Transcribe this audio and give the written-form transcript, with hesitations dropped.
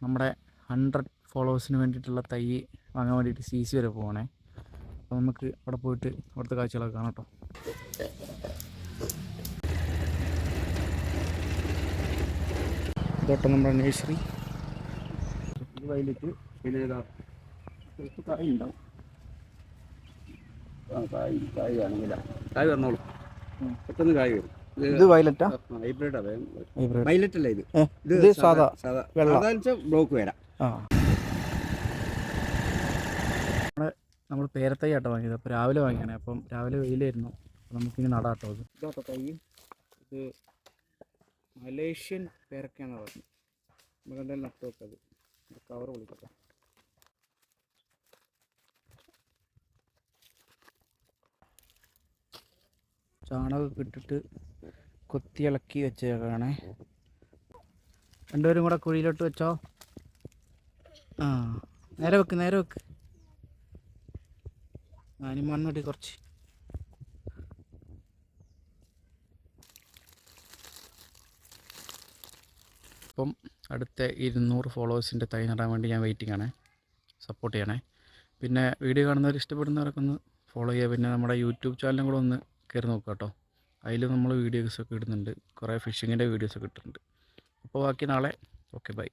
നമ്മുടെ 100 ഫോളോവേഴ്സിന് വേണ്ടിയിട്ടുള്ള തൈ വാങ്ങാൻ വേണ്ടിയിട്ട് CC വരെ പോകണേ. അപ്പോൾ നമുക്ക് അവിടെ പോയിട്ട് അവിടുത്തെ കാഴ്ചകളൊക്കെ കാണാം കേട്ടോ. ഇതോട്ടം നമ്മുടെ നഴ്സറി. ഇത് വയലിട്ട് പിന്നെ കായ് ഉണ്ടാവും. കായ് ആണെങ്കില കായ് വന്നോളൂ, പെട്ടെന്ന് കായ് വരും. ഇത് വയലറ്റാ? ഹൈബ്രിഡാ. വയലറ്റ് അല്ല, ഇത് സാധാ ബ്ലോക്ക് വരാം. നമ്മൾ പേരത്തൈ ആട്ടോ വാങ്ങിയത്. അപ്പോൾ രാവിലെ വാങ്ങിയാണ്. അപ്പം രാവിലെ വെയിലായിരുന്നു. അപ്പോൾ നമുക്കിനി നടാട്ടോ. അത് ഇതാട്ടോ തൈ. ഇത് മലേഷ്യൻ പേരക്കയാണെന്ന് പറഞ്ഞു. നമുക്ക് എന്തായാലും നട്ട് വെക്കത്. കവർ വിളിക്കട്ടെ. ചാണകമൊക്കെ ഇട്ടിട്ട് കൊത്തി ഇളക്കി വെച്ചേക്കാണേ. രണ്ടുപേരും കൂടെ കുഴിയിലോട്ട് വെച്ചോ. നേരെ വെക്ക്. ഞാനും മണ്ണിട്ട് കുറച്ച്. അപ്പം അടുത്ത 200 ഫോളോവേഴ്സിൻ്റെ തൈ നടാൻ വേണ്ടി ഞാൻ വെയിറ്റിംഗ് ആണ്. സപ്പോർട്ട് ചെയ്യണേ. പിന്നെ വീഡിയോ കാണുന്നവർ, ഇഷ്ടപ്പെടുന്നവരൊക്കെ ഒന്ന് ഫോളോ ചെയ്യുക. പിന്നെ നമ്മുടെ യൂട്യൂബ് ചാനലും കൂടെ ഒന്ന് കയറി നോക്കുക കേട്ടോ. അതിൽ നമ്മൾ വീഡിയോസൊക്കെ ഇടുന്നുണ്ട്. കുറേ ഫിഷിങ്ങിൻ്റെ വീഡിയോസൊക്കെ ഇട്ടിട്ടുണ്ട്. അപ്പോൾ ബാക്കി നാളെ. Okay, by.